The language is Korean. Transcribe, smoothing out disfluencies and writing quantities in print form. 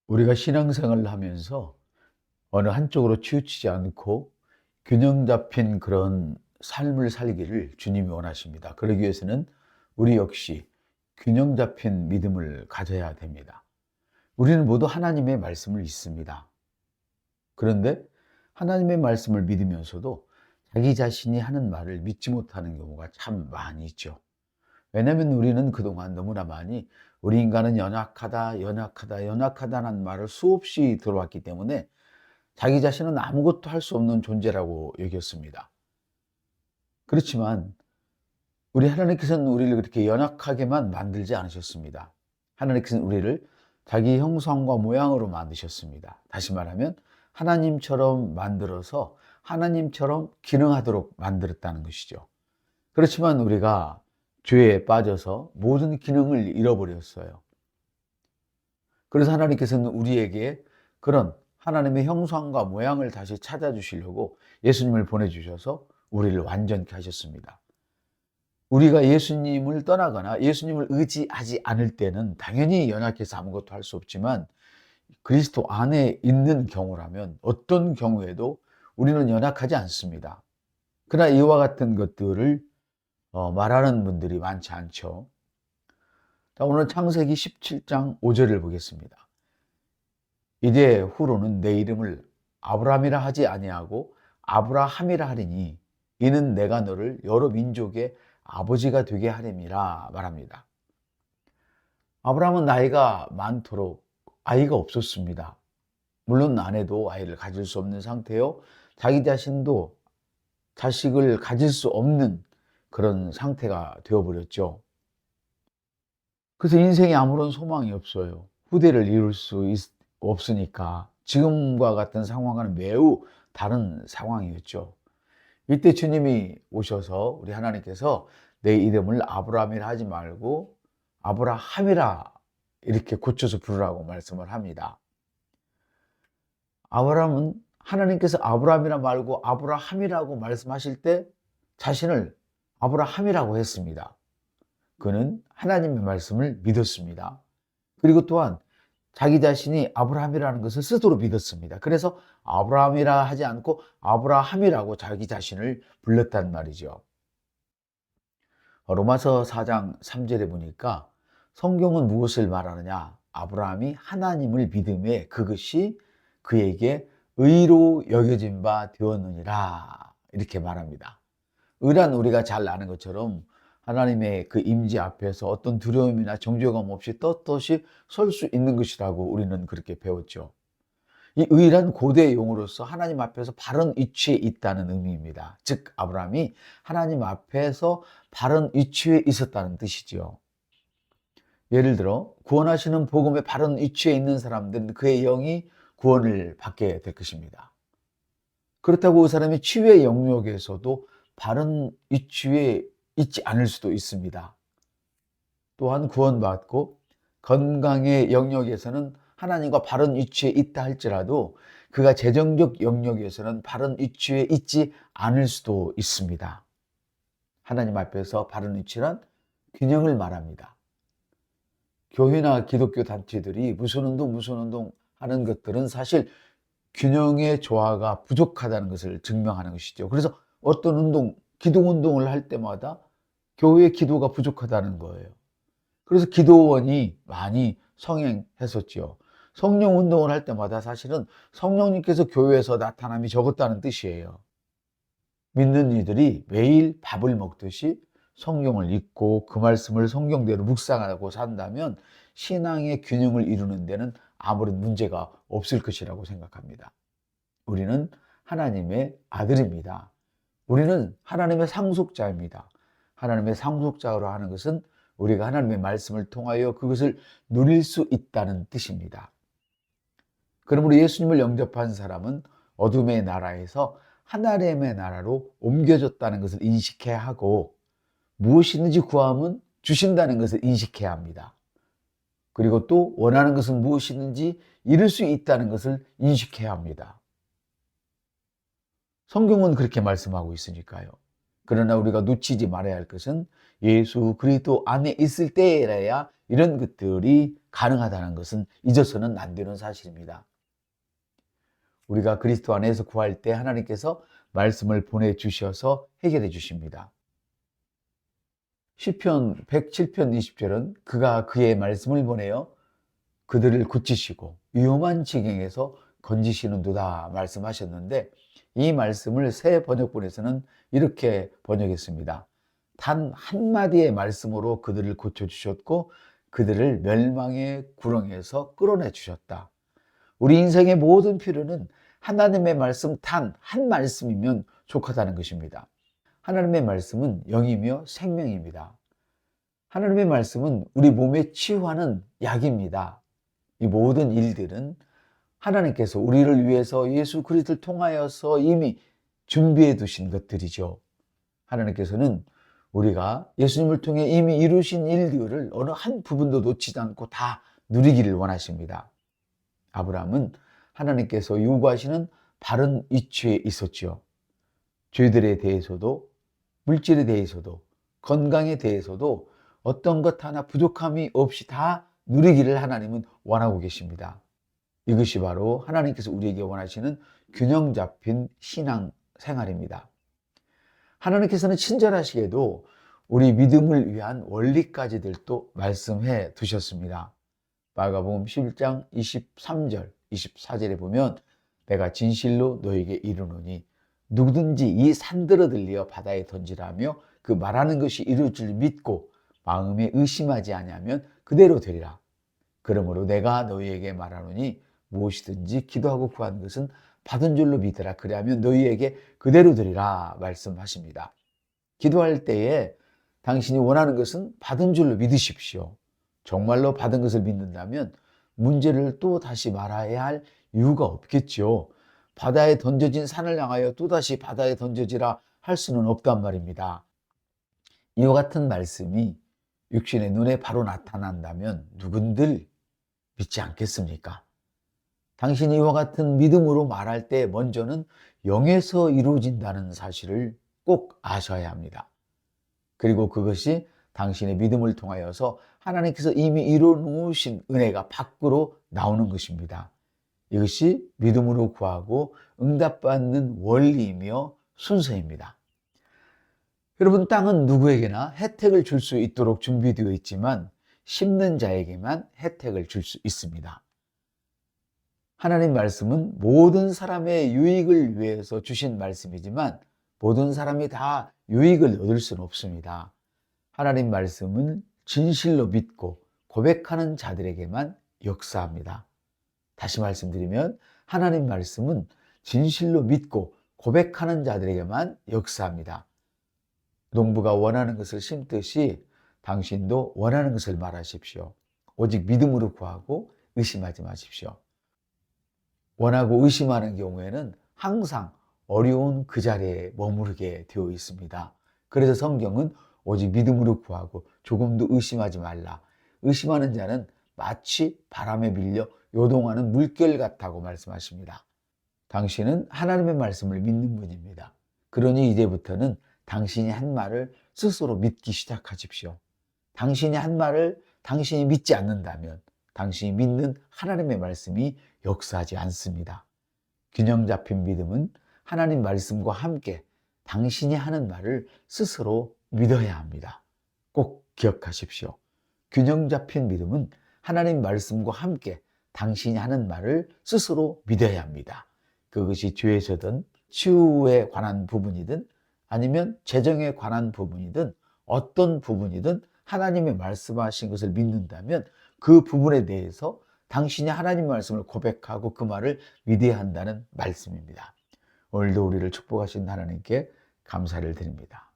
우리가 신앙생활을 하면서 어느 한쪽으로 치우치지 않고 균형 잡힌 그런 삶을 살기를 주님이 원하십니다. 그러기 위해서는 우리 역시 균형 잡힌 믿음을 가져야 됩니다. 우리는 모두 하나님의 말씀을 믿습니다. 그런데 하나님의 말씀을 믿으면서도 자기 자신이 하는 말을 믿지 못하는 경우가 참 많이 있죠. 왜냐하면 우리는 그동안 너무나 많이 우리 인간은 연약하다, 연약하다, 연약하다는 말을 수없이 들어왔기 때문에 자기 자신은 아무것도 할 수 없는 존재라고 여겼습니다. 그렇지만 우리 하나님께서는 우리를 그렇게 연약하게만 만들지 않으셨습니다. 하나님께서는 우리를 자기 형상과 모양으로 만드셨습니다. 다시 말하면 하나님처럼 만들어서 하나님처럼 기능하도록 만들었다는 것이죠. 그렇지만 우리가 죄에 빠져서 모든 기능을 잃어버렸어요. 그래서 하나님께서는 우리에게 그런 하나님의 형상과 모양을 다시 찾아주시려고 예수님을 보내주셔서 우리를 완전케 하셨습니다. 우리가 예수님을 떠나거나 예수님을 의지하지 않을 때는 당연히 연약해서 아무것도 할 수 없지만 그리스도 안에 있는 경우라면 어떤 경우에도 우리는 연약하지 않습니다. 그러나 이와 같은 것들을 말하는 분들이 많지 않죠. 자, 오늘 창세기 17장 5절을 보겠습니다. 이제 후로는 내 이름을 아브라함이라 하지 아니하고 아브라함이라 하리니 이는 내가 너를 여러 민족의 아버지가 되게 하림이라 말합니다. 아브라함은 나이가 많도록 아이가 없었습니다. 물론 아내도 아이를 가질 수 없는 상태요. 자기 자신도 자식을 가질 수 없는 그런 상태가 되어버렸죠. 그래서 인생에 아무런 소망이 없어요. 후대를 이룰 수 없으니까 지금과 같은 상황과는 매우 다른 상황이었죠. 이때 주님이 오셔서 우리 하나님께서 내 이름을 아브라함이라 하지 말고 아브라함이라 이렇게 고쳐서 부르라고 말씀을 합니다. 아브라함은 하나님께서 아브라함이라 말고 아브라함이라고 말씀하실 때 자신을 아브라함이라고 했습니다. 그는 하나님의 말씀을 믿었습니다. 그리고 또한 자기 자신이 아브라함이라는 것을 스스로 믿었습니다. 그래서 아브라함이라 하지 않고 아브라함이라고 자기 자신을 불렀단 말이죠. 로마서 4장 3절에 보니까 성경은 무엇을 말하느냐? 아브라함이 하나님을 믿음에 그것이 그에게 의로 여겨진 바 되었느니라 이렇게 말합니다. 의란 우리가 잘 아는 것처럼 하나님의 그 임재 앞에서 어떤 두려움이나 정죄감 없이 떳떳이 설 수 있는 것이라고 우리는 그렇게 배웠죠. 이 의란 고대 용어로서 하나님 앞에서 바른 위치에 있다는 의미입니다. 즉 아브라함이 하나님 앞에서 바른 위치에 있었다는 뜻이지요. 예를 들어 구원하시는 복음의 바른 위치에 있는 사람들은 그의 영이 구원을 받게 될 것입니다. 그렇다고 그 사람이 치유의 영역에서도 바른 위치에 있지 않을 수도 있습니다. 또한 구원받고 건강의 영역에서는 하나님과 바른 위치에 있다 할지라도 그가 재정적 영역에서는 바른 위치에 있지 않을 수도 있습니다. 하나님 앞에서 바른 위치란 균형을 말합니다. 교회나 기독교 단체들이 무슨 운동 하는 것들은 사실 균형의 조화가 부족하다는 것을 증명하는 것이죠. 그래서 어떤 기도 운동을 할 때마다 교회의 기도가 부족하다는 거예요. 그래서 기도원이 많이 성행했었죠. 성령 운동을 할 때마다 사실은 성령님께서 교회에서 나타남이 적었다는 뜻이에요. 믿는 이들이 매일 밥을 먹듯이 성경을 읽고 그 말씀을 성경대로 묵상하고 산다면 신앙의 균형을 이루는 데는 아무런 문제가 없을 것이라고 생각합니다. 우리는 하나님의 아들입니다. 우리는 하나님의 상속자입니다. 하나님의 상속자로 하는 것은 우리가 하나님의 말씀을 통하여 그것을 누릴 수 있다는 뜻입니다. 그러므로 예수님을 영접한 사람은 어둠의 나라에서 하나님의 나라로 옮겨졌다는 것을 인식해야 하고 무엇이든지 구하면 주신다는 것을 인식해야 합니다. 그리고 또 원하는 것은 무엇이든지 이룰 수 있다는 것을 인식해야 합니다. 성경은 그렇게 말씀하고 있으니까요. 그러나 우리가 놓치지 말아야 할 것은 예수 그리스도 안에 있을 때에야 이런 것들이 가능하다는 것은 잊어서는 안 되는 사실입니다. 우리가 그리스도 안에서 구할 때 하나님께서 말씀을 보내주셔서 해결해 주십니다. 시편 107편 20절은 그가 그의 말씀을 보내어 그들을 고치시고 위험한 지경에서 건지시는도다 말씀하셨는데, 이 말씀을 새 번역본에서는 이렇게 번역했습니다. 단 한마디의 말씀으로 그들을 고쳐주셨고 그들을 멸망의 구렁에서 끌어내 주셨다. 우리 인생의 모든 필요는 하나님의 말씀 단 한 말씀이면 족하다는 것입니다. 하나님의 말씀은 영이며 생명입니다. 하나님의 말씀은 우리 몸에 치유하는 약입니다. 이 모든 일들은 하나님께서 우리를 위해서 예수 그리스도를 통하여서 이미 준비해 두신 것들이죠. 하나님께서는 우리가 예수님을 통해 이미 이루신 일들을 어느 한 부분도 놓치지 않고 다 누리기를 원하십니다. 아브라함은 하나님께서 요구하시는 바른 위치에 있었죠. 죄들에 대해서도, 물질에 대해서도, 건강에 대해서도 어떤 것 하나 부족함이 없이 다 누리기를 하나님은 원하고 계십니다. 이것이 바로 하나님께서 우리에게 원하시는 균형 잡힌 신앙 생활입니다. 하나님께서는 친절하시게도 우리 믿음을 위한 원리까지들도 말씀해 두셨습니다. 마가복음 11장 23절, 24절에 보면 내가 진실로 너에게 이르노니 누구든지 이 산들어 들려 바다에 던지라며 그 말하는 것이 이루어질 줄 믿고 마음에 의심하지 아니하면 그대로 되리라. 그러므로 내가 너희에게 말하노니 무엇이든지 기도하고 구하는 것은 받은 줄로 믿으라. 그리하면 너희에게 그대로 되리라 말씀하십니다. 기도할 때에 당신이 원하는 것은 받은 줄로 믿으십시오. 정말로 받은 것을 믿는다면 문제를 또 다시 말아야 할 이유가 없겠죠. 바다에 던져진 산을 향하여 또다시 바다에 던져지라 할 수는 없단 말입니다. 이와 같은 말씀이 육신의 눈에 바로 나타난다면 누군들 믿지 않겠습니까? 당신이 이와 같은 믿음으로 말할 때 먼저는 영에서 이루어진다는 사실을 꼭 아셔야 합니다. 그리고 그것이 당신의 믿음을 통하여서 하나님께서 이미 이루어 놓으신 은혜가 밖으로 나오는 것입니다. 이것이 믿음으로 구하고 응답받는 원리이며 순서입니다. 여러분, 땅은 누구에게나 혜택을 줄 수 있도록 준비되어 있지만 심는 자에게만 혜택을 줄 수 있습니다. 하나님 말씀은 모든 사람의 유익을 위해서 주신 말씀이지만 모든 사람이 다 유익을 얻을 수는 없습니다. 하나님 말씀은 진실로 믿고 고백하는 자들에게만 역사합니다. 다시 말씀드리면 하나님 말씀은 진실로 믿고 고백하는 자들에게만 역사합니다. 농부가 원하는 것을 심듯이 당신도 원하는 것을 말하십시오. 오직 믿음으로 구하고 의심하지 마십시오. 원하고 의심하는 경우에는 항상 어려운 그 자리에 머무르게 되어 있습니다. 그래서 성경은 오직 믿음으로 구하고 조금도 의심하지 말라. 의심하는 자는 마치 바람에 밀려 요동하는 물결 같다고 말씀하십니다. 당신은 하나님의 말씀을 믿는 분입니다. 그러니 이제부터는 당신이 한 말을 스스로 믿기 시작하십시오. 당신이 한 말을 당신이 믿지 않는다면 당신이 믿는 하나님의 말씀이 역사하지 않습니다. 균형 잡힌 믿음은 하나님 말씀과 함께 당신이 하는 말을 스스로 믿어야 합니다. 꼭 기억하십시오. 균형 잡힌 믿음은 하나님 말씀과 함께 당신이 하는 말을 스스로 믿어야 합니다. 그것이 죄에서든 치유에 관한 부분이든 아니면 재정에 관한 부분이든 어떤 부분이든 하나님의 말씀하신 것을 믿는다면 그 부분에 대해서 당신이 하나님 말씀을 고백하고 그 말을 믿어야 한다는 말씀입니다. 오늘도 우리를 축복하신 하나님께 감사를 드립니다.